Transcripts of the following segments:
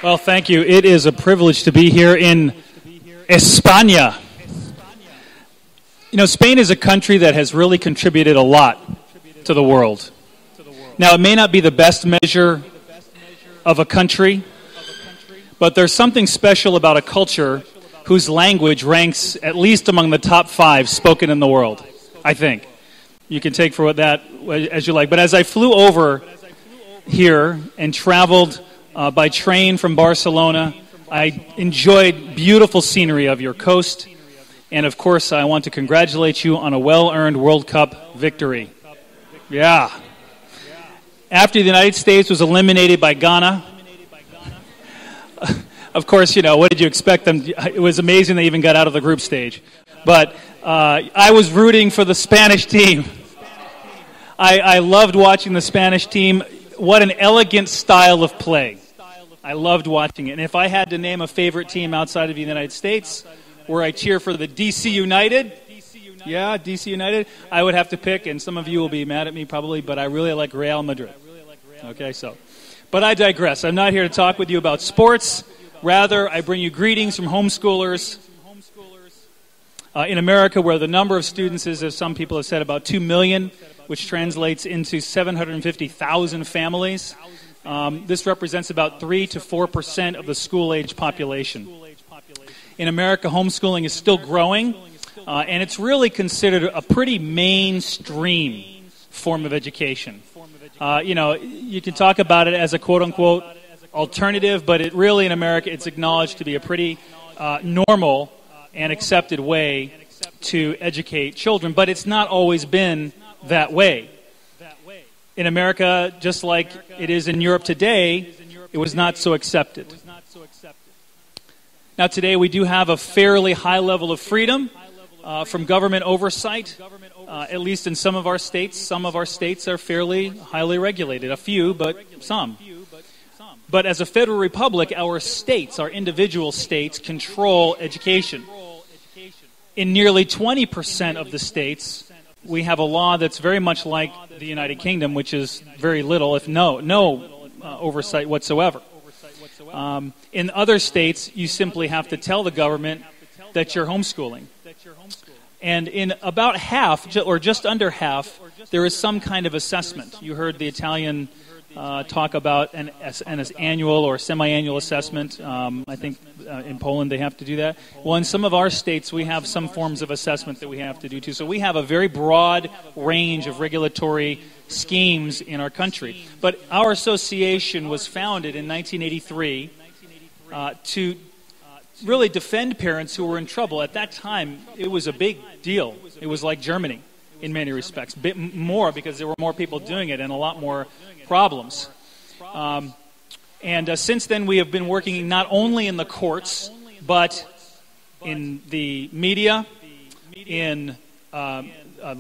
Well, thank you. It is a privilege to be here in España. You know, Spain is a country that has really contributed a lot to the world. Now, it may not be the best measure of a country, but there's something special about a culture whose language ranks at least among the top 5 spoken in the world, I think. You can take for that as you like. But as I flew over here and traveled by train from Barcelona, I enjoyed beautiful scenery of your coast. And of course, I want to congratulate you on a well-earned World Cup victory. Yeah. After the United States was eliminated by Ghana, of course, you know, what did you expect them? It was amazing they even got out of the group stage. But I was rooting for the Spanish team. I loved watching the Spanish team. What an elegant style of play. I loved watching it. And if I had to name a favorite team outside of the United States, where I cheer for the DC United, yeah, DC United, I would have to pick, and some of you will be mad at me probably, but I really like Real Madrid. Okay, so. But I digress. I'm not here to talk with you about sports. Rather, I bring you greetings from homeschoolers in America, where the number of students is, as some people have said, about 2 million, which translates into 750,000 families. This represents about 3 to 4% of the school-age population. In America, homeschooling is still growing, and it's really considered a pretty mainstream form of education. You know, you can talk about it as a quote-unquote alternative, but it really, in America, it's acknowledged to be a pretty normal and accepted way to educate children, but it's not always been that way. In America, just like it is in Europe today, it was not so accepted. Now today we do have a fairly high level of freedom from government oversight, at least in some of our states. Some of our states are fairly highly regulated, a few, but some. But as a federal republic, our states, our individual states, control education. In nearly 20% of the states, we have a law that's very much like the United Kingdom, which is very little, if no oversight whatsoever. In other states, you simply have to tell the government that you're homeschooling. And in about half, or just under half, there is some kind of assessment. You heard the Italian talk about an annual or semi-annual assessment. I think in Poland they have to do that. Well, in some of our states, we have some forms of assessment that we have to do too. So we have a very broad range of regulatory schemes in our country. But our association was founded in 1983 to really defend parents who were in trouble. At that time, it was a big deal. It was like Germany in many respects. A bit more because there were more people doing it and a lot more problems. And since then, we have been working not only in the courts, but in the media, in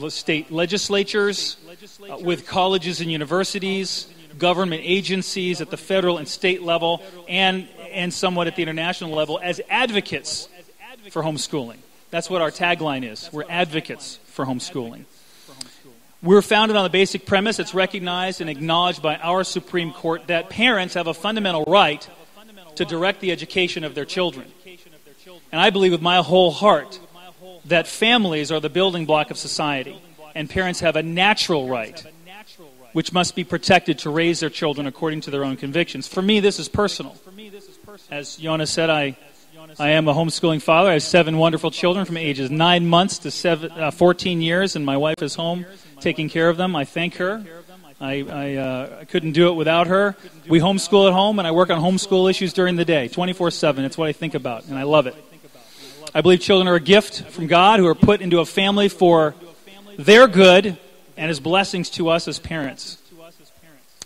state legislatures, with colleges and universities, government agencies at the federal and state level, and somewhat at the international level, as advocates for homeschooling. That's what our tagline is. We're advocates for homeschooling. We're founded on the basic premise, it's recognized and acknowledged by our Supreme Court, that parents have a fundamental right to direct the education of their children. And I believe with my whole heart that families are the building block of society, and parents have a natural right, which must be protected to raise their children according to their own convictions. For me, this is personal. As Jonas said, I am a homeschooling father. I have 7 wonderful children from ages 9 months to 14 years, and my wife is home taking care of them. I thank her. I couldn't do it without her. We homeschool at home, and I work on homeschool issues during the day, 24/7. It's what I think about, and I love it. I believe children are a gift from God who are put into a family for their good and as blessings to us as parents.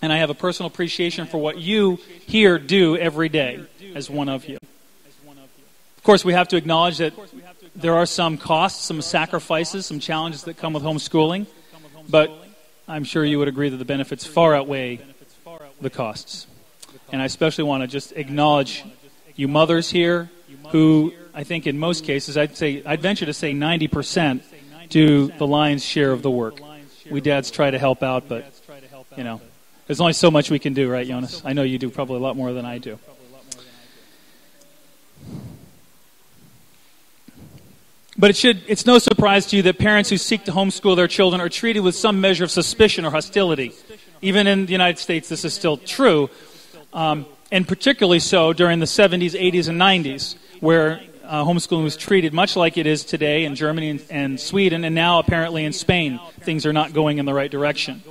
And I have a personal appreciation for what you here do every day as one of you. Of course, we have to acknowledge that there are some costs, some sacrifices, some challenges that come with homeschooling, but I'm sure you would agree that the benefits far outweigh the costs. And I especially want to just acknowledge you mothers here who, I think in most cases, I'd venture to say 90% do the lion's share of the work. We dads try to help out, but, you know, there's only so much we can do, right, Jonas? I know you do probably a lot more than I do. But it's no surprise to you that parents who seek to homeschool their children are treated with some measure of suspicion or hostility. Even in the United States, this is still true, and particularly so during the 70s, 80s, and 90s, where homeschooling was treated much like it is today in Germany and Sweden, and now apparently in Spain, things are not going in the right direction.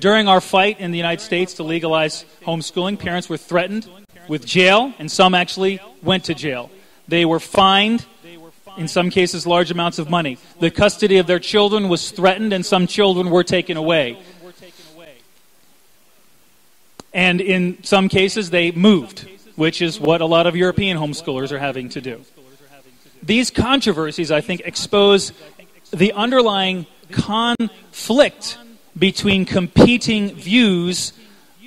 During our fight in the United States to legalize homeschooling, parents were threatened with jail, and some actually went to jail. They were fined, in some cases large amounts of money. The custody of their children was threatened, and some children were taken away. And in some cases they moved, which is what a lot of European homeschoolers are having to do. These controversies, I think, expose the underlying conflict between competing views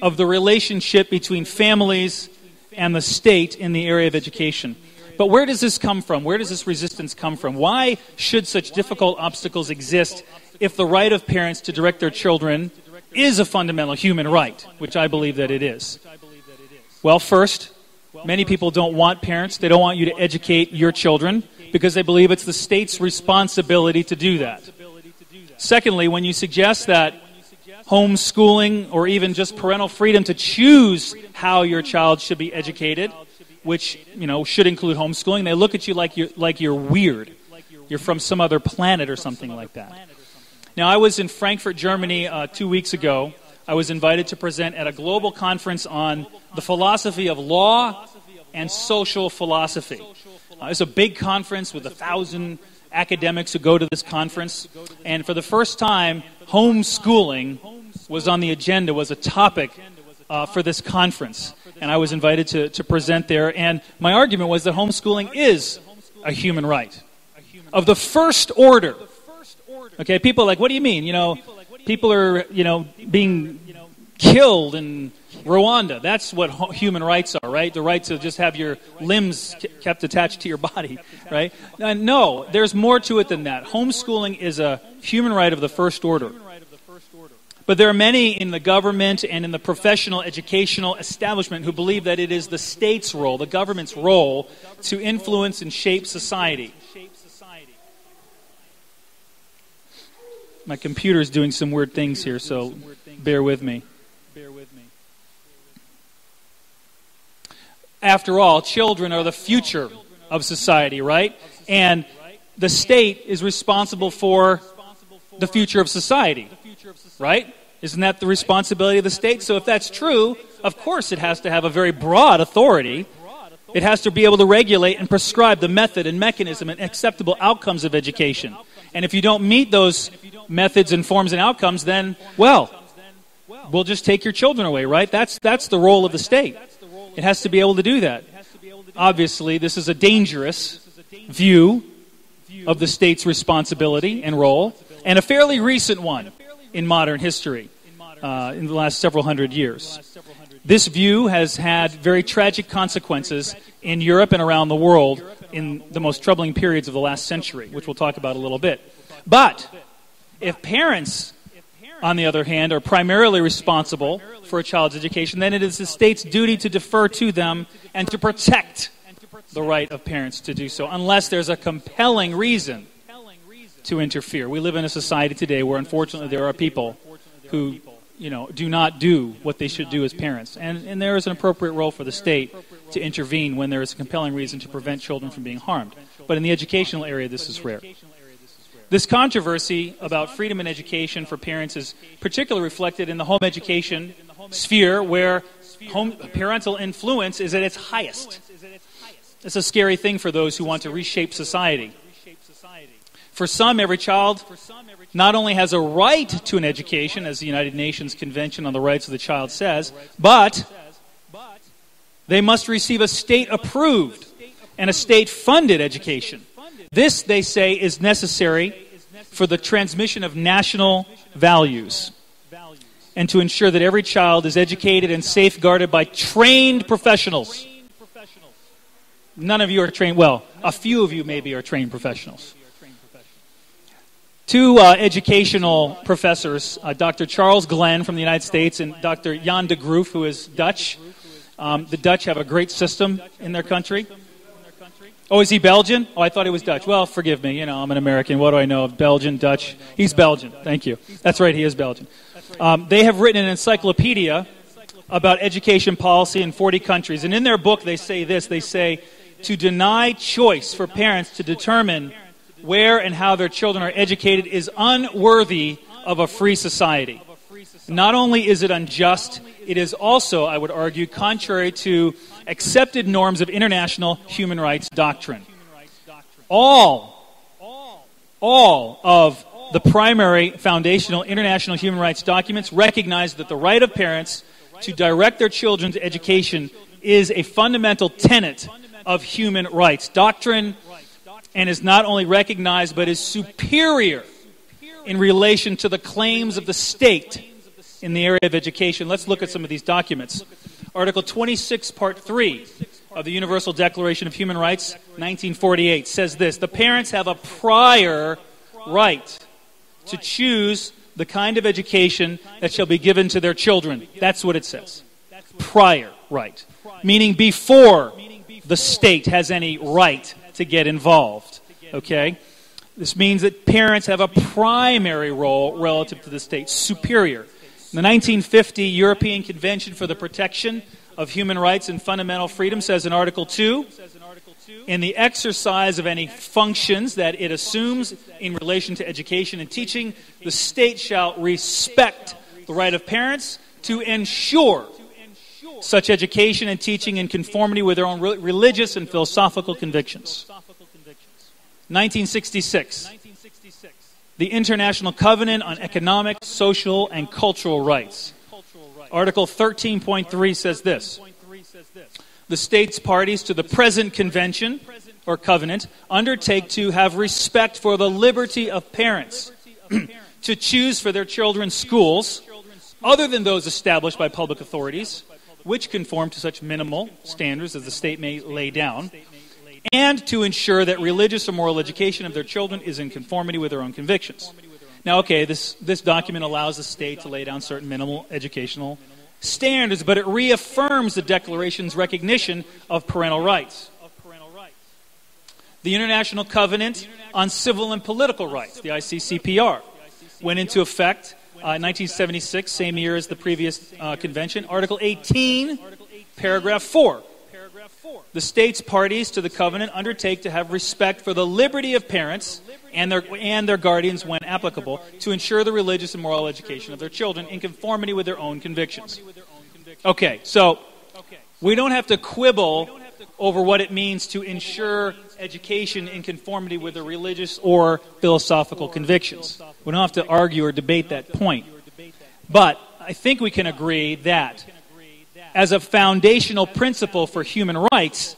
of the relationship between families and the state in the area of education. But where does this come from? Where does this resistance come from? Why should such difficult obstacles exist if the right of parents to direct their children is a fundamental human right, which I believe that it is? Well, first, many people don't want parents. They don't want you to educate your children because they believe it's the state's responsibility to do that. Secondly, when you suggest that homeschooling or even just parental freedom to choose how your child should be educated, which, should include homeschooling, they look at you like you're weird. You're from some other planet or something like that. Now, I was in Frankfurt, Germany 2 weeks ago. I was invited to present at a global conference on the philosophy of law and social philosophy. It's a big conference with 1,000 academics who go to this conference. And for the first time, homeschooling was on the agenda, was a topic for this conference. And I was invited to present there. And my argument was that homeschooling is a human right of the first order. Okay, people are like, what do you mean? People are, being killed in Rwanda. That's what human rights are, right? The right to just have your limbs kept attached to your body, right? No, there's more to it than that. Homeschooling is a human right of the first order. But there are many in the government and in the professional educational establishment who believe that it is the state's role, the government's role, to influence and shape society. My computer's doing some weird things here, so bear with me. After all, children are the future of society, right? And the state is responsible for the future of society, right? Isn't that the responsibility of the state? So if that's true, of course it has to have a very broad authority. It has to be able to regulate and prescribe the method and mechanism and acceptable outcomes of education. And if you don't meet those methods and forms and outcomes, then, we'll just take your children away, right? That's the role of the state. It has to be able to do that. Obviously, this is a dangerous view of the state's responsibility and role, and a fairly recent one in modern history, in the last several hundred years. This view has had very tragic consequences in Europe and around the world in the most troubling periods of the last century, which we'll talk about a little bit. But if parents, on the other hand, are primarily responsible for a child's education, then it is the state's duty to defer to them and to protect the right of parents to do so, unless there's a compelling reason to interfere. We live in a society today where, unfortunately, there are people who do not do what they should do as parents. And there is an appropriate role for the state to intervene when there is a compelling reason to prevent children from being harmed. But in the educational area, this is rare. This controversy about freedom in education for parents is particularly reflected in the home education sphere, where parental influence is at its highest. It's a scary thing for those who want to reshape society. For some, every child not only has a right to an education, as the United Nations Convention on the Rights of the Child says, but they must receive a state-approved and a state-funded education. This, they say, is necessary for the transmission of national values and to ensure that every child is educated and safeguarded by trained professionals. None of you are trained, well, a few of you maybe are trained professionals. Two educational professors, Dr. Charles Glenn from the United States and Dr. Jan de Groof, who is Dutch. The Dutch have a great system in their country. Oh, is he Belgian? Oh, I thought he was Dutch. Well, forgive me. I'm an American. What do I know of Belgian, Dutch? He's Belgian. Thank you. That's right, he is Belgian. They have written an encyclopedia about education policy in 40 countries. And in their book, they say this. They say, to deny choice for parents to determine where and how their children are educated is unworthy of a free society. Not only is it unjust, it is also, I would argue, contrary to accepted norms of international human rights doctrine. All of the primary foundational international human rights documents recognize that the right of parents to direct their children's education is a fundamental tenet of human rights doctrine, and is not only recognized but is superior in relation to the claims of the state in the area of education. Let's look at some of these documents. Article 26, Part 3 of the Universal Declaration of Human Rights, 1948, says this: the parents have a prior right to choose the kind of education that shall be given to their children. That's what it says. Prior right. Meaning before the state has any right to get involved. Okay? This means that parents have a primary role relative to the state, superior. The 1950 European Convention for the Protection of Human Rights and Fundamental Freedom says in Article 2, in the exercise of any functions that it assumes in relation to education and teaching, the state shall respect the right of parents to ensure such education and teaching in conformity with their own religious and philosophical convictions. 1966. The International Covenant on Economic, Social, and Cultural Rights. Article 13.3 says this: the states parties to the present convention or covenant undertake to have respect for the liberty of parents to choose for their children schools other than those established by public authorities, which conform to such minimal standards as the state may lay down, and to ensure that religious or moral education of their children is in conformity with their own convictions. Now, okay, this document allows the state to lay down certain minimal educational standards, but it reaffirms the Declaration's recognition of parental rights. The International Covenant on Civil and Political Rights, the ICCPR, went into effect in 1976, same year as the previous convention. Article 18, paragraph 4. The states parties to the covenant undertake to have respect for the liberty of parents and their guardians when applicable to ensure the religious and moral education of their children in conformity with their own convictions. Okay, so we don't have to quibble over what it means to ensure education in conformity with their religious or philosophical convictions. We don't have to argue or debate that point. But I think we can agree that as a foundational principle for human rights,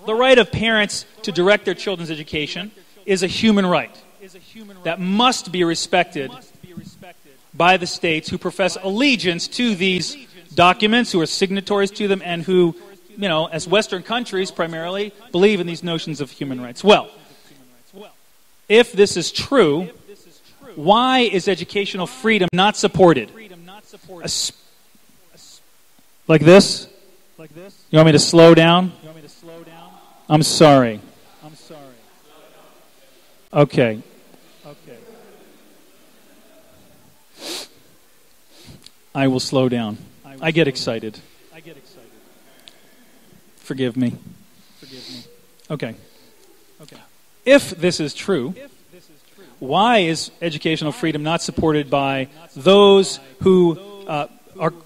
the right of parents to direct their children's education is a human right that must be respected by the states who profess allegiance to these documents, who are signatories to them, and who, as Western countries primarily, believe in these notions of human rights. Well, if this is true, why is educational freedom not supported? Like this? You want me to slow down? I'm sorry. Okay. I will slow down. I get excited. Forgive me. Okay. If this is true, why is educational freedom not supported by those who are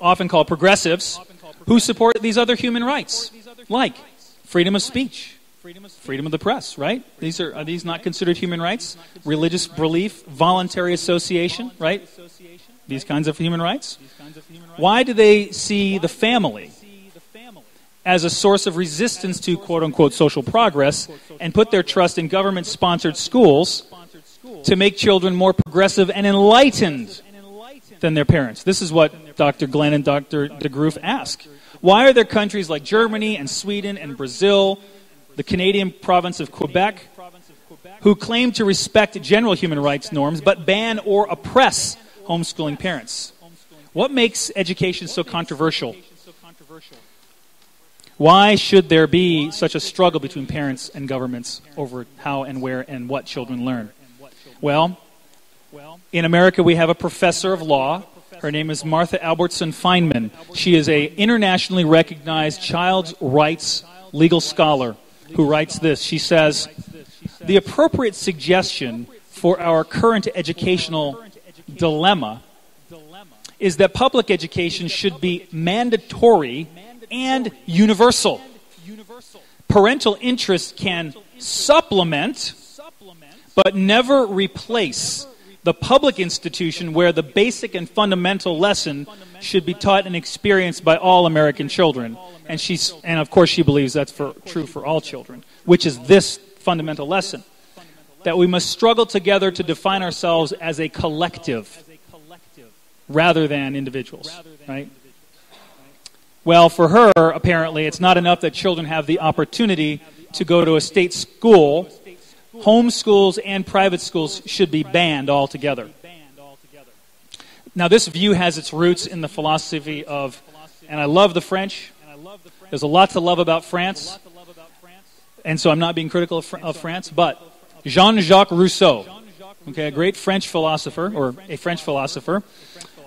often called progressives, who support these other human rights, like freedom of speech, freedom of the press, right? Are these not considered human rights? Religious belief, voluntary association, right? These kinds of human rights. Why do they see the family as a source of resistance to quote-unquote social progress and put their trust in government-sponsored schools to make children more progressive and enlightened than their parents? This is what Dr. Glenn and Dr. DeGroof ask. Why are there countries like Germany and Sweden and Brazil, the Canadian province of Quebec, who claim to respect general human rights norms but ban or oppress homeschooling parents? What makes education so controversial? Why should there be such a struggle between parents and governments over how and where and what children learn? Well, in America we have a professor of law. Her name is Martha Albertson Feynman. She is an internationally recognized child's rights legal scholar who writes this. She says, "The appropriate suggestion for our current educational dilemma is that public education should be mandatory and universal. Parental interest can supplement, but never replace, the public institution where the basic and fundamental lesson should be taught and experienced by all American children." And of course she believes that's true for all children, which is this fundamental lesson, that we must struggle together to define ourselves as a collective rather than individuals, right? Well, for her, apparently, it's not enough that children have the opportunity to go to a state school. Homeschools and private schools should be banned altogether. Now, this view has its roots in the philosophy of, and I love the French. There's a lot to love about France. And so I'm not being critical of France, but Jean-Jacques Rousseau, okay, a great French philosopher, or a French philosopher,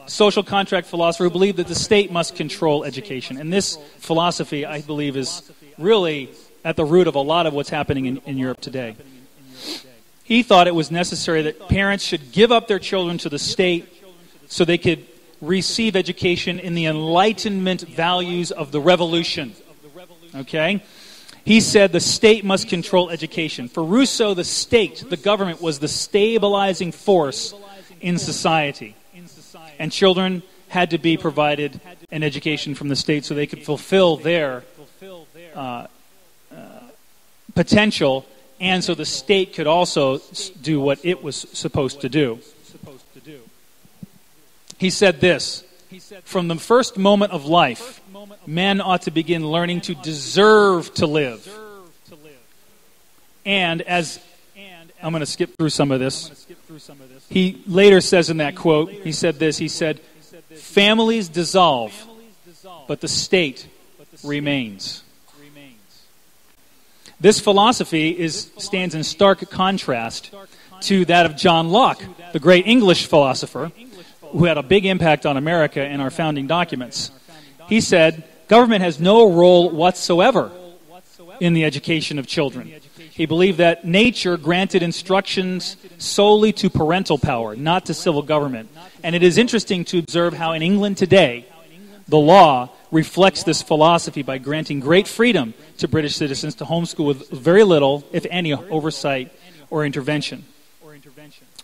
social contract philosopher who believed that the state must control education. And this philosophy, I believe, is really at the root of a lot of what's happening in Europe today. He thought it was necessary that parents should give up their children to the state so they could receive education in the Enlightenment values of the Revolution. Okay? He said the state must control education. For Rousseau, the state, the government, was the stabilizing force in society. And children had to be provided an education from the state so they could fulfill their potential, and so the state could also do what it was supposed to do. He said this, "From the first moment of life, men ought to begin learning to deserve to live." And I'm going to skip through some of this. He later says in that quote, he said this, he said, "Families dissolve, but the state remains." This philosophy stands in stark contrast to that of John Locke, the great English philosopher, who had a big impact on America and our founding documents. He said, government has no role whatsoever in the education of children. He believed that nature granted instructions solely to parental power, not to civil government. And it is interesting to observe how in England today, the law reflects this philosophy by granting great freedom to British citizens to homeschool with very little, if any, oversight or intervention.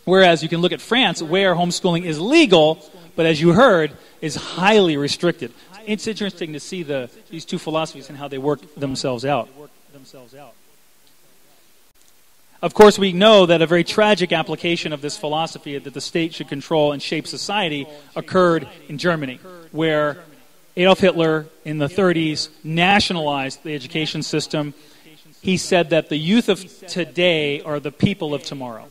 Whereas you can look at France, where homeschooling is legal, but as you heard, is highly restricted. It's interesting to see these two philosophies and how they work themselves out. Of course, we know that a very tragic application of this philosophy that the state should control and shape society occurred in Germany, where Adolf Hitler in the 30s nationalized the education system. He said that the youth of today are the people of tomorrow.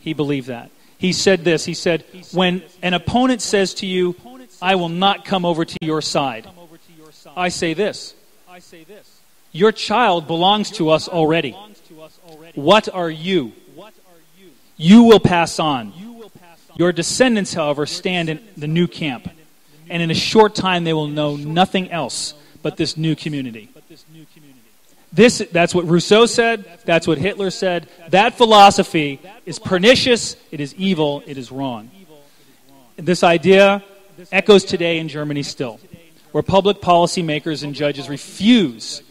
He believed that. He said this, he said, "When an opponent says to you, 'I will not come over to your side,' I say this, 'Your child belongs to us already. What are you? You will pass on. Your descendants, however, stand in the new camp. And in a short time they will know nothing else but this new community.'" That's what Rousseau said. That's what Hitler said. That philosophy is pernicious. It is evil. It is wrong. This idea echoes today in Germany still, where public policy makers and judges refuse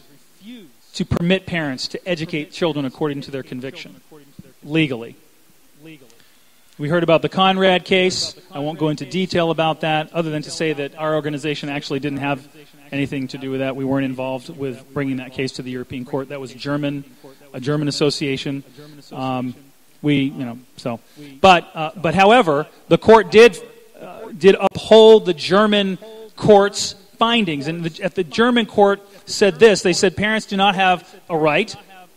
to permit parents to educate children according to their conviction, legally. We heard about the Conrad case. I won't go into detail about that, other than to say that our organization actually didn't have anything to do with that. We weren't involved with bringing that case to the European Court. That was a German association. But however, the court did uphold the German court's findings, and the German court said this. They said parents do not have a right,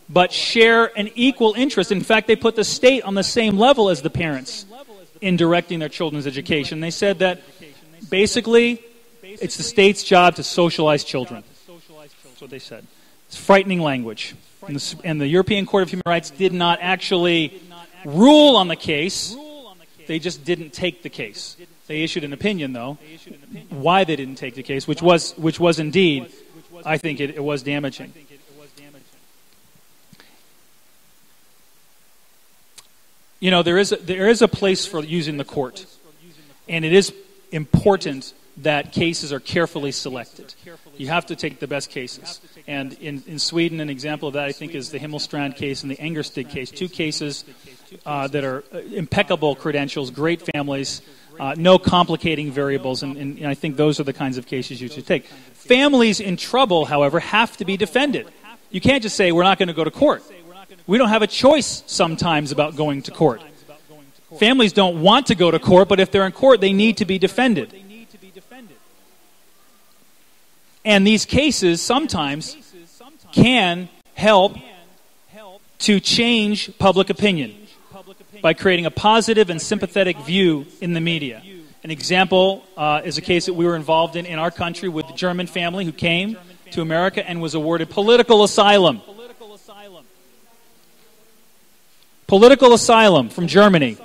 but share an equal interest. In fact, they put the state on the same level as the parents in directing their children's education. They said that basically it's the state's job to socialize children. what they said. It's frightening language. And the European Court of Human Rights did not actually rule on the case. They just didn't take the case. They issued an opinion, though, why they didn't take the case, which was indeed, I think it was damaging. You know, there is a place for using the court, and it is important that cases are carefully selected. You have to take the best cases. And in Sweden, an example of that, I think, is the Himmelstrand case and the Angerstig case. Two cases that are impeccable credentials, great families, no complicating variables, and I think those are the kinds of cases you should take. Families in trouble, however, have to be defended. You can't just say, we're not going to go to court. We don't have a choice sometimes about going to court. Families don't want to go to court, but if they're in court, they need to be defended. And these cases sometimes can help to change public opinion by creating a positive and sympathetic view in the media. An example is a case that we were involved in our country with a German family who came to America and was awarded political asylum. Political asylum from Germany.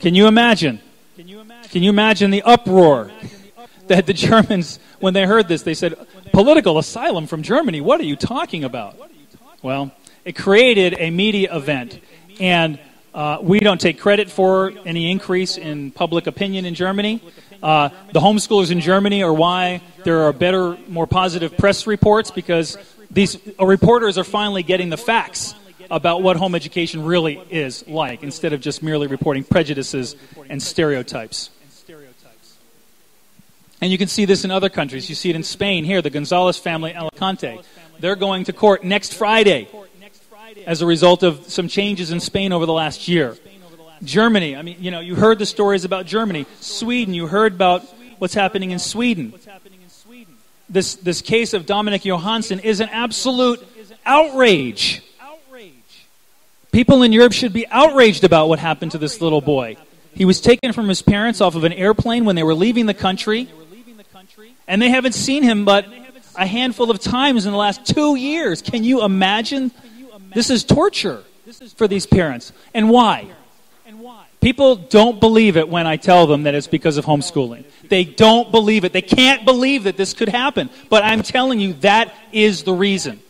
Can you imagine? Can you imagine the uproar that the Germans, when they heard this, they said, political asylum from Germany? What are you talking about? Well, it created a media event, and we don't take credit for any increase in public opinion in Germany. The homeschoolers in Germany are why there are better, more positive press reports, because these reporters are finally getting the facts about what home education really is like, instead of just merely reporting prejudices and stereotypes. And you can see this in other countries. You see it in Spain here, the Gonzalez family in Alicante. They're going to court next Friday as a result of some changes in Spain over the last year. Germany, I mean, you know, you heard the stories about Germany. Sweden, you heard about what's happening in Sweden. This case of Dominic Johansson is an absolute outrage. People in Europe should be outraged about what happened to this little boy. He was taken from his parents off of an airplane when they were leaving the country, and they haven't seen him but a handful of times in the last 2 years. Can you imagine? This is torture for these parents. And why? People don't believe it when I tell them that it's because of homeschooling. They don't believe it. They can't believe that this could happen. But I'm telling you, that is the reason.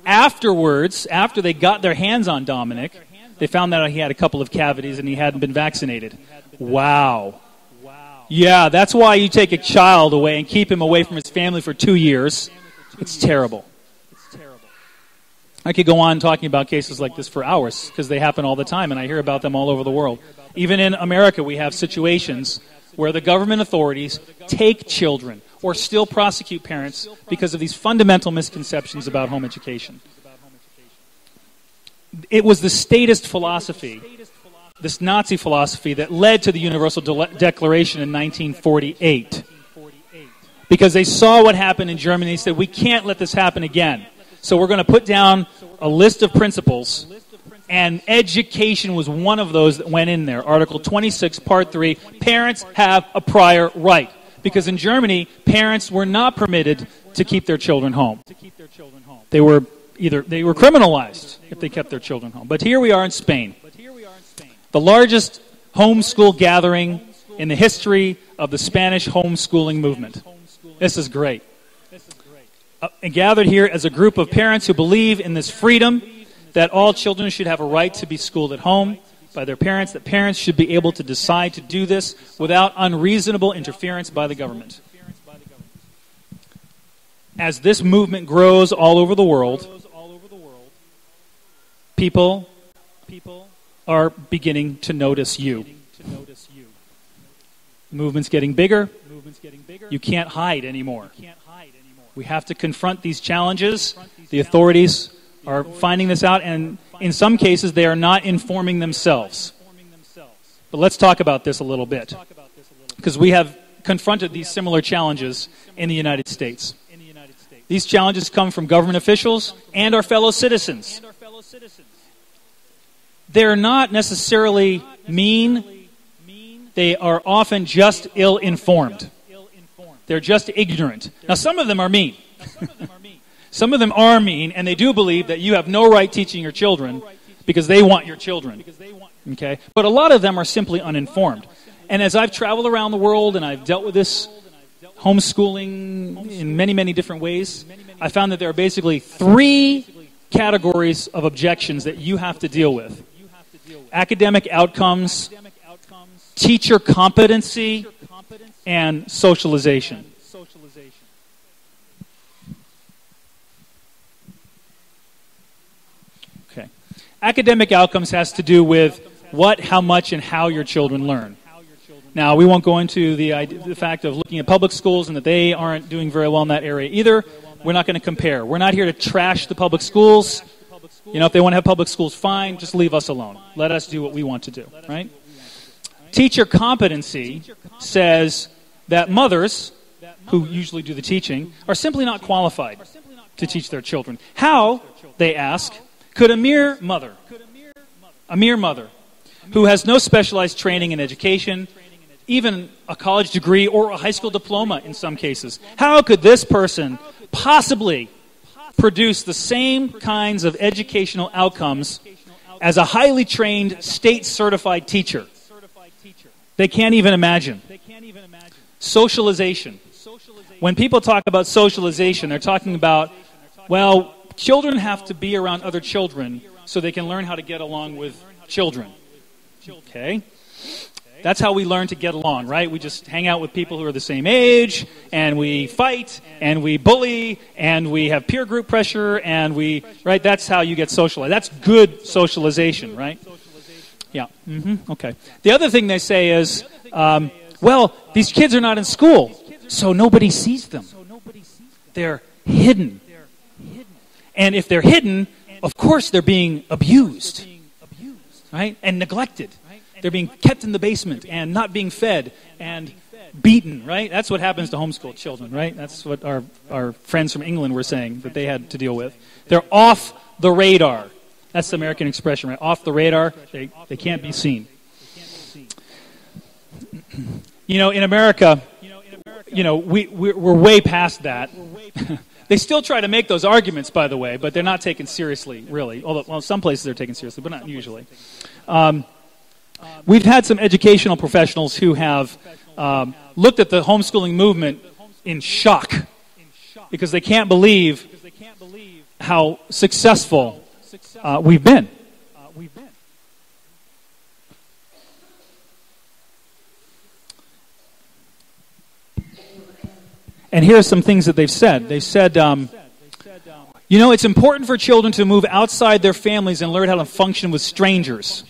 Afterwards, after they got their hands on Dominic, they found out he had a couple of cavities and he hadn't been vaccinated. Wow. Yeah, that's why you take a child away and keep him away from his family for 2 years. It's terrible. I could go on talking about cases like this for hours, because they happen all the time, and I hear about them all over the world. Even in America, we have situations where the government authorities take children or still prosecute parents because of these fundamental misconceptions about home education. It was the statist philosophy, this Nazi philosophy, that led to the Universal Declaration in 1948. Because they saw what happened in Germany, they said, we can't let this happen again. So we're going to put down a list of principles, and education was one of those that went in there. Article 26, Part 3, parents have a prior right. Because in Germany, parents were not permitted to keep their children home. They were criminalized if they kept their children home. But here we are in Spain. The largest homeschool gathering in the history of the Spanish homeschooling movement. This is great. And gathered here as a group of parents who believe in this freedom, that all children should have a right to be schooled at home by their parents, that parents should be able to decide to do this without unreasonable interference by the government. As this movement grows all over the world, people are beginning to notice you. The movement's getting bigger. You can't hide anymore. We have to confront these challenges. The authorities are finding this out, and in some cases, they are not informing themselves. But let's talk about this a little bit, because we have confronted these similar challenges in the United States. These challenges come from government officials and our fellow citizens. They're not necessarily mean. They are often just ill-informed. They're just ignorant. Now, some of them are mean. Some of them are mean, and they do believe that you have no right teaching your children because they want your children. Okay? But a lot of them are simply uninformed. And as I've traveled around the world and I've dealt with this homeschooling in many, many different ways, I found that there are basically 3 categories of objections that you have to deal with. Academic outcomes, teacher competency, and socialization. Okay. Academic outcomes has to do with what, how much, and how your children learn. Now, we won't go into the fact of looking at public schools and that they aren't doing very well in that area either. We're not going to compare. We're not here to trash the public schools. You know, if they want to have public schools, fine. Just leave us alone. Let us do what we want to do, right? Teacher competency says that mothers, who usually do the teaching, are simply not qualified to teach their children. How, they ask, could a mere mother, who has no specialized training in education, even a college degree or a high school diploma in some cases, how could this person possibly produce the same kinds of educational outcomes as a highly trained, state-certified teacher? They can't even imagine. Socialization. When people talk about socialization, they're talking about, well, children have to be around other children so they can learn how to get along with children. Okay? That's how we learn to get along, right? We just hang out with people who are the same age, and we fight, and we bully, and we have peer group pressure, and right? That's how you get socialized. That's good socialization, right? Yeah. Okay. The other thing they say is, well, these kids are not in school, so nobody sees them. They're hidden. And if they're hidden, of course they're being abused, right? And neglected. They're being kept in the basement and not being fed and beaten, right? That's what happens to homeschooled children, right? That's what our friends from England were saying that they had to deal with. They're off the radar. That's the American expression, right? Off the radar. They can't be seen. You know, in America, you know, we're way past that. They still try to make those arguments, by the way, but they're not taken seriously, really. Although, well, some places they're taken seriously, but not usually. We've had some educational professionals who have looked at the homeschooling movement in shock because they can't believe how successful we've been. And here are some things that they've said. They've said, you know, it's important for children to move outside their families and learn how to function with strangers.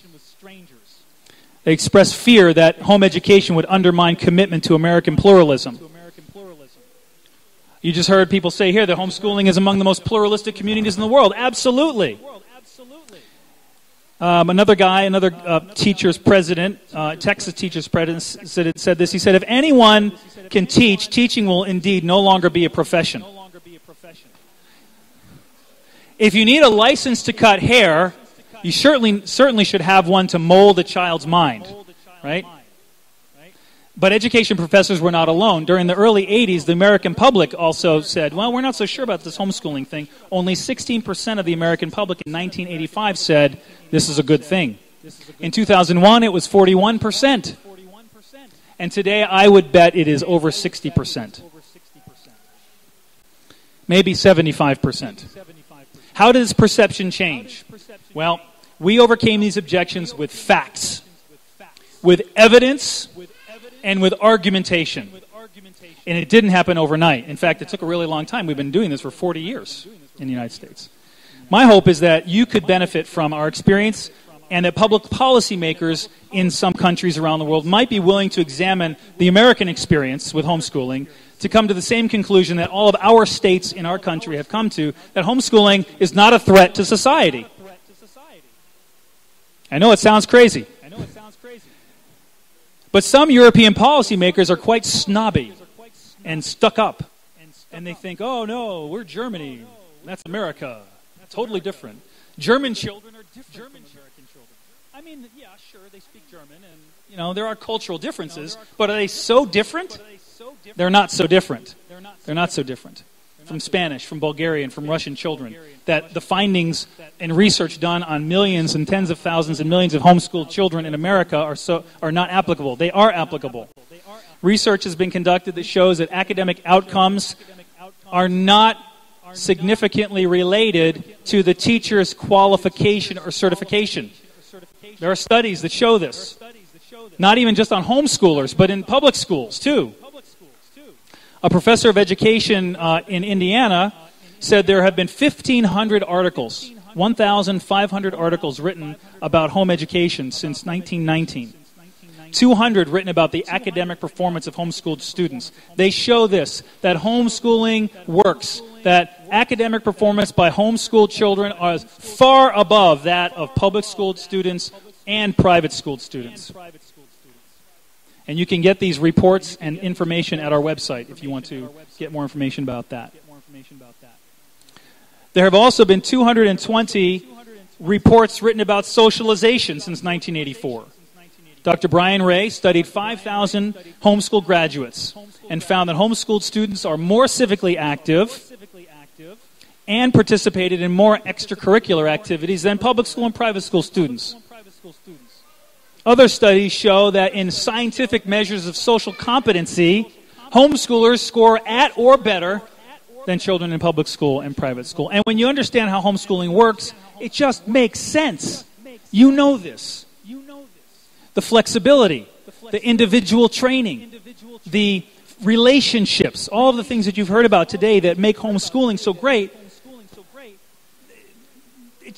They express fear that home education would undermine commitment to American pluralism. You just heard people say here that homeschooling is among the most pluralistic communities in the world. Absolutely. Another teacher's president, Texas teacher's president, said this. He said, if anyone can teach, teaching will indeed no longer be a profession. If you need a license to cut hair, you certainly should have one to mold a child's mind, right? But education professors were not alone. During the early 80s, the American public also said, well, we're not so sure about this homeschooling thing. Only 16% of the American public in 1985 said this is a good thing. In 2001, it was 41%. And today, I would bet it is over 60%. Maybe 75%. How does perception change? Well, we overcame these objections with facts, with evidence, and with argumentation. And it didn't happen overnight. In fact, it took a really long time. We've been doing this for 40 years in the United States. My hope is that you could benefit from our experience and that public policymakers in some countries around the world might be willing to examine the American experience with homeschooling to come to the same conclusion that all of our states in our country have come to, that homeschooling is not a threat to society. I know it sounds crazy. But some European policymakers are quite snobby and stuck up. And they think, oh no, we're Germany. That's America. Totally different. German children are different from American children. I mean, yeah, sure, they speak German, and you know, there are cultural differences, but are they so different? They're not so different. They're not so different. from Spanish, from Bulgarian, from Russian children, that the findings and research done on millions and tens of thousands and millions of homeschooled children in America are not applicable. They are applicable. Research has been conducted that shows that academic outcomes are not significantly related to the teacher's qualification or certification. There are studies that show this. Not even just on homeschoolers, but in public schools too. A professor of education in Indiana said there have been 1,500 articles, 1,500 articles written about home education since 1919. 200 written about the academic performance of homeschooled students. They show this, that homeschooling works, that academic performance by homeschooled children is far above that of public schooled students and private schooled students. And you can get these reports and information at our website if you want to get more information about that. There have also been 220 reports written about socialization since 1984. Dr. Brian Ray studied 5,000 homeschool graduates and found that homeschooled students are more civically active and participated in more extracurricular activities than public school and private school students. Other studies show that in scientific measures of social competency, homeschoolers score at or better than children in public school and private school. And when you understand how homeschooling works, it just makes sense. You know this. The flexibility, the individual training, the relationships, all of the things that you've heard about today that make homeschooling so great,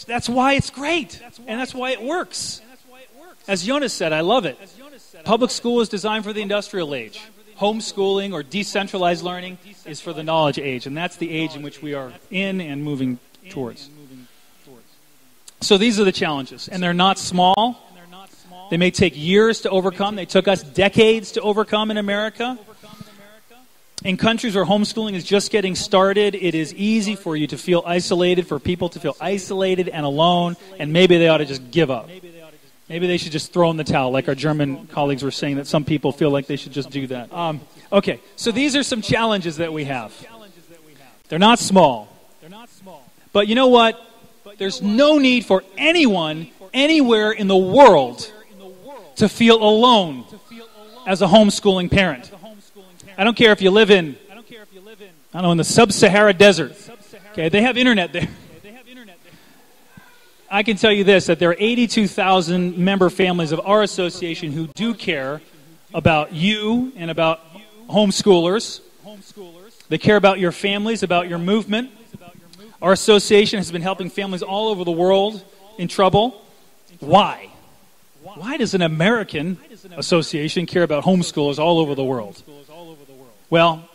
that's why it's great, and that's why it works. As Jonas said, I love it. Public school is designed for the industrial age. Homeschooling or decentralized learning is for the knowledge age, and that's the age in which we are in and moving towards. So these are the challenges, and they're not small. They may take years to overcome. They took us decades to overcome in America. In countries where homeschooling is just getting started, it is easy for you to feel isolated, for people to feel isolated and alone, and maybe they ought to just give up. Maybe they should just throw in the towel, like our German colleagues were saying that some people feel like they should just do that. Okay, so these are some challenges that we have. They're not small. But you know what? There's no need for anyone, anywhere in the world, to feel alone as a homeschooling parent. I don't care if you live in, I don't know, in the sub-Sahara desert. Okay, they have internet there. I can tell you this, that there are 82,000 member families of our association who do care about you and about homeschoolers. They care about your families, about your movement. Our association has been helping families all over the world in trouble. Why? Why does an American association care about homeschoolers all over the world? Well,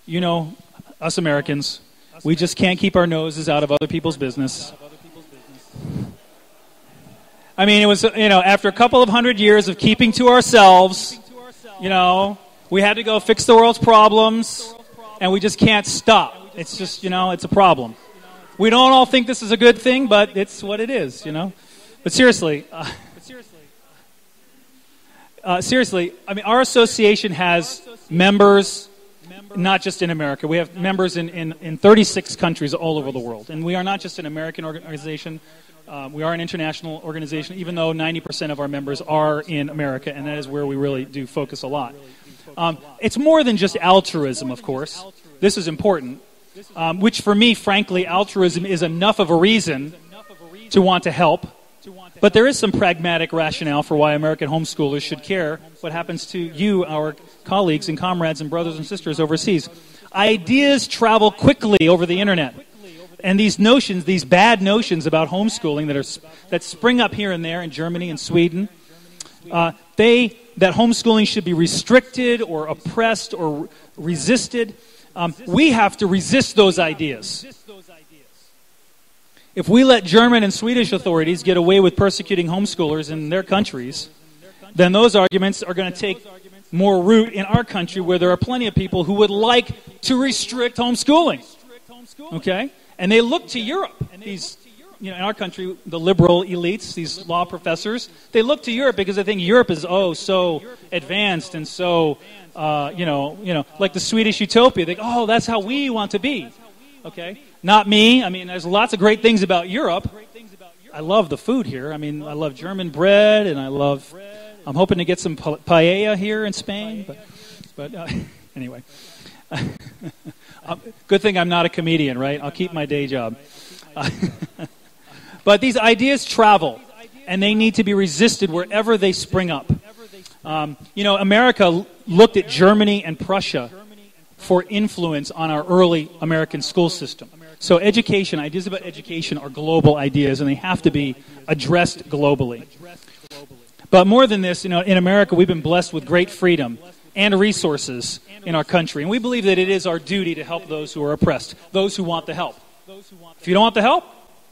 you know, us Americans, we just can't keep our noses out of other people's business. I mean, it was, after a couple of 100 years of keeping to ourselves, we had to go fix the world's problems, and we just can't stop. It's just, it's a problem. We don't all think this is a good thing, but it's what it is, But seriously, I mean, our association has members, not just in America. We have members in 36 countries all over the world. And we are not just an American organization. We are an international organization, even though 90% of our members are in America, and that is where we really do focus a lot. It's more than just altruism, of course. This is important, which for me, frankly, altruism is enough of a reason to want to help. But there is some pragmatic rationale for why American homeschoolers should care what happens to you, our colleagues and comrades and brothers and sisters overseas. Ideas travel quickly over the internet. And these notions, these bad notions about homeschooling that spring up here and there in Germany and Sweden, that homeschooling should be restricted or oppressed or resisted, we have to resist those ideas. If we let German and Swedish authorities get away with persecuting homeschoolers in their countries, then those arguments are going to take more root in our country, where there are plenty of people who would like to restrict homeschooling. Okay? And they look to Europe. These, in our country, the liberal elites, these law professors, they look to Europe because they think Europe is so advanced and so, like the Swedish utopia. They go, that's how we want to be. Okay? Not me. I mean, there's lots of great things about Europe. I love the food here. I mean, I love German bread, and I'm hoping to get some paella here in Spain. But anyway. Good thing I'm not a comedian, right? I'll keep my day job. But these ideas travel, and they need to be resisted wherever they spring up. America looked at Germany and Prussia for influence on our early American school system. So ideas about education are global ideas, and they have to be addressed globally. But more than this, in America, we've been blessed with great freedom and resources in our country. And we believe that it is our duty to help those who are oppressed, those who want the help. If you don't want the help,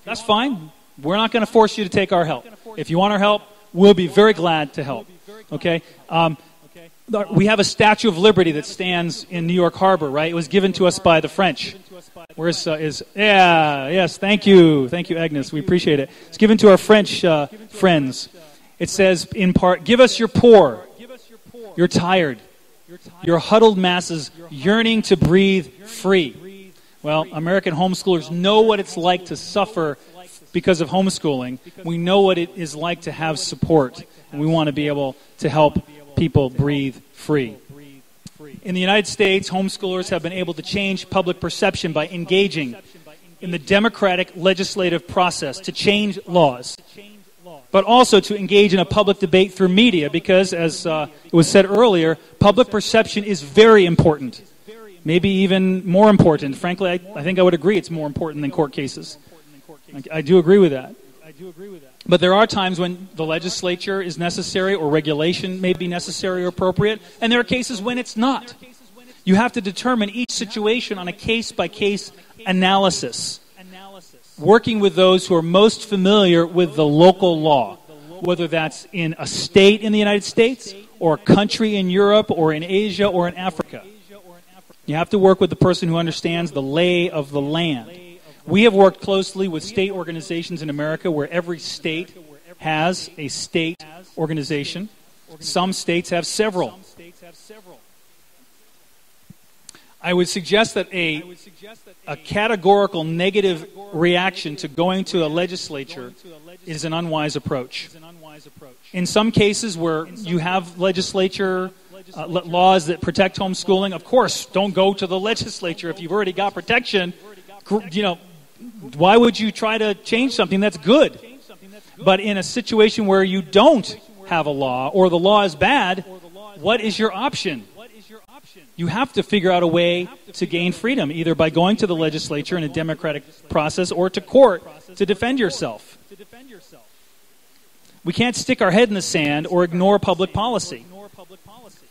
that's fine. We're not going to force you to take our help. If you want our help, we'll be very glad to help. Okay? We have a Statue of Liberty that stands in New York Harbor, right? It was given to us by the French. Yes, thank you. Thank you, Agnes. We appreciate it. It's given to our French friends. It says, in part, give us your poor. You're tired. Your huddled masses yearning to breathe free. Well, American homeschoolers know what it's like to suffer because of homeschooling. We know what it is like to have support, and we want to be able to help people breathe free. In the United States, homeschoolers have been able to change public perception by engaging in the democratic legislative process to change laws, but also to engage in a public debate through media because, as it was said earlier, public perception is very important, maybe even more important. Frankly, I think I would agree it's more important than court cases. I do agree with that. But there are times when the legislature is necessary or regulation may be necessary or appropriate, and there are cases when it's not. You have to determine each situation on a case-by-case analysis, working with those who are most familiar with the local law, whether that's in a state in the United States or a country in Europe or in Asia or in Africa. You have to work with the person who understands the lay of the land. We have worked closely with state organizations in America where every state has a state organization. Some states have several. I would suggest that a categorical negative reaction to going to a legislature is an unwise approach. In some cases where you have legislature laws that protect homeschooling, of course, don't go to the legislature if you've already got protection. Why would you try to change something that's good? But in a situation where you don't have a law or the law is bad, what is your option? You have to figure out a way to gain freedom, either by going to the legislature in a democratic process or to court to defend yourself. We can't stick our head in the sand or ignore public policy.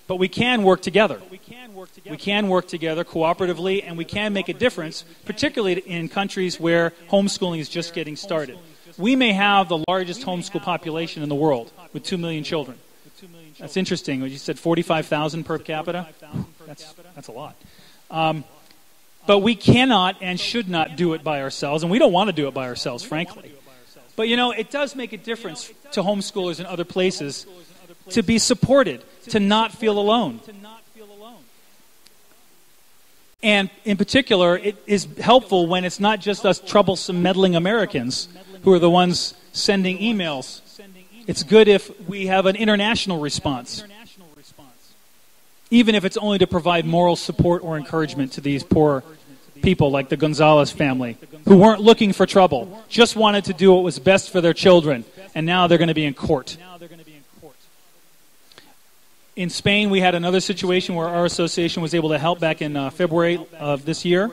But we can work together. We can work together cooperatively, and we can make a difference, particularly in countries where homeschooling is just getting started. We may have the largest homeschool population in the world, with 2 million children. That's interesting. You said 45,000 per capita? That's a lot. But we cannot and should not do it by ourselves, and we don't want to do it by ourselves, frankly. But, it does make a difference to homeschoolers in other places to be supported, to not feel alone. And in particular, it is helpful when it's not just us troublesome, meddling Americans who are the ones sending emails. It's good if we have an international response, even if it's only to provide moral support or encouragement to these poor people like the Gonzalez family, who weren't looking for trouble, just wanted to do what was best for their children, and now they're going to be in court. In Spain, we had another situation where our association was able to help back in February of this year.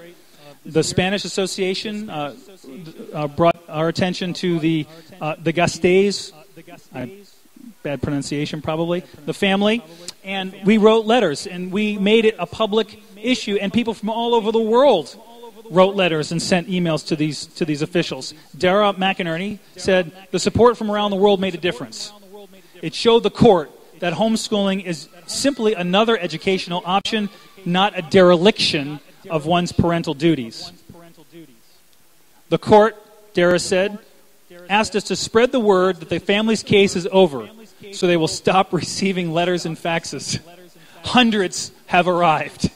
The Spanish Association brought our attention to the Gastés, bad pronunciation probably, the family, and we wrote letters, and we made it a public issue, and people from all over the world wrote letters and sent emails to these officials. Dara McInerney said, the support from around the world made a difference. It showed the court that homeschooling is simply another educational option, not a dereliction of one's parental duties. The court, Dara said, asked us to spread the word that the family's case is over, so they will stop receiving letters and faxes. Hundreds have arrived.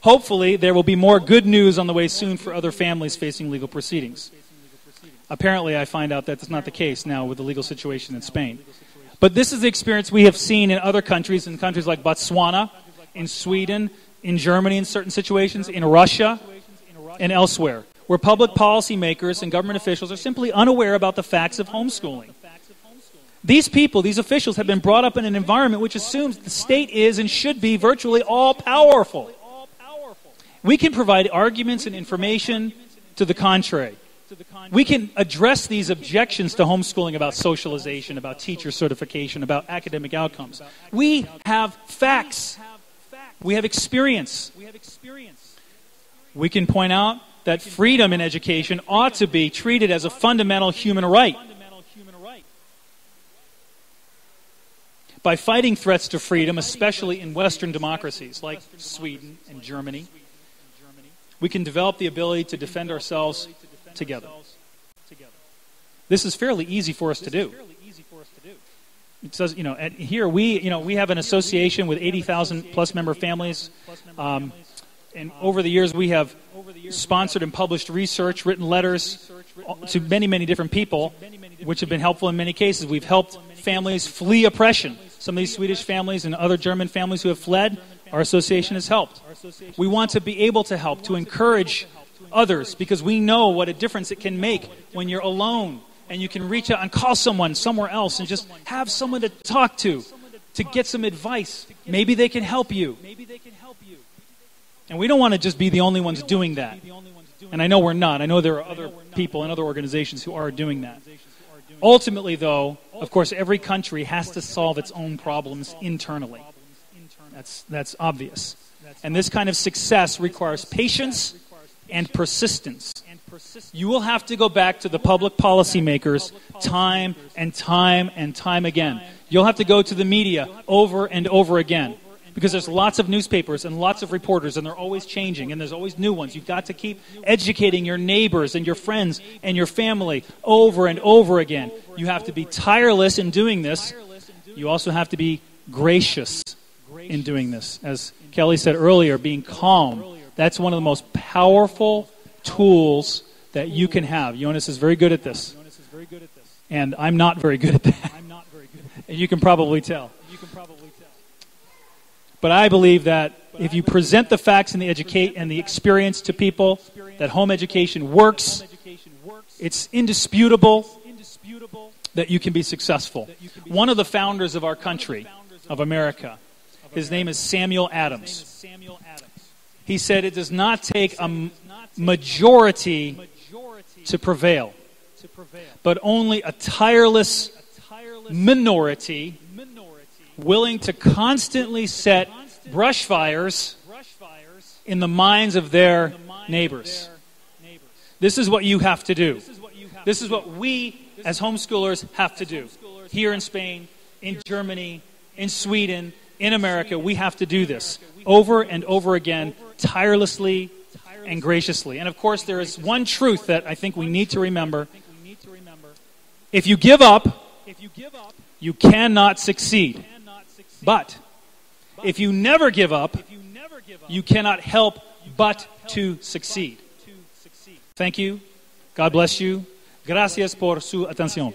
Hopefully, there will be more good news on the way soon for other families facing legal proceedings. Apparently, I find out that that's not the case now with the legal situation in Spain. But this is the experience we have seen in other countries, in countries like Botswana, in Sweden, in Germany in certain situations, in Russia, and elsewhere, where public policy makers and government officials are simply unaware about the facts of homeschooling. These people, these officials, have been brought up in an environment which assumes the state is and should be virtually all-powerful. We can provide arguments and information to the contrary. We can address these objections to homeschooling about socialization, about teacher certification, about academic outcomes. We have facts. We have experience. We can point out that freedom in education ought to be treated as a fundamental human right. By fighting threats to freedom, especially in Western democracies like Sweden and Germany, we can develop the ability to defend ourselves together. This is fairly easy for us to do. It says, here we have an association with 80,000 plus member families, and over the years we have sponsored and published research, written letters to many, many different people, which have been helpful in many cases. We've helped families flee oppression. Some of these Swedish families and other German families who have fled, our association has helped. We want to be able to help, to encourage others, because we know what a difference it can make when you're alone and you can reach out and call someone somewhere else and just have someone to talk to get some advice. Maybe they can help you. And we don't want to just be the only ones doing that. And I know we're not. I know there are other people and other organizations who are doing that. Ultimately, though, of course, every country has to solve its own problems internally. That's obvious. And this kind of success requires patience and persistence. You will have to go back to the public policymakers time and time and time again. You'll have to go to the media over and over again, because there's lots of newspapers and lots of reporters, and they're always changing, and there's always new ones. You've got to keep educating your neighbors and your friends and your family over and over again. You have to be tireless in doing this. You also have to be gracious in doing this. As Kelly said earlier, being calm. That's one of the most powerful tools that you can have. Jonas is very good at this. And I'm not very good at that. And you can probably tell. But I believe that if you present the facts and the experience to people, that home education works, it's indisputable that you can be successful. One of the founders of our country, of America, his name is Samuel Adams. He said it does not take a majority to prevail, but only a tireless minority willing to constantly set brush fires in the minds of their neighbors. This is what you have to do. This is what we as homeschoolers have to do. Here in Spain, in Germany, in Sweden, in America, we have to do this over and over again, tirelessly and graciously. And of course, there is one truth that I think we need to remember. If you give up, you cannot succeed. But if you never give up, you cannot help but to succeed. Thank you. God bless you. Gracias por su atención.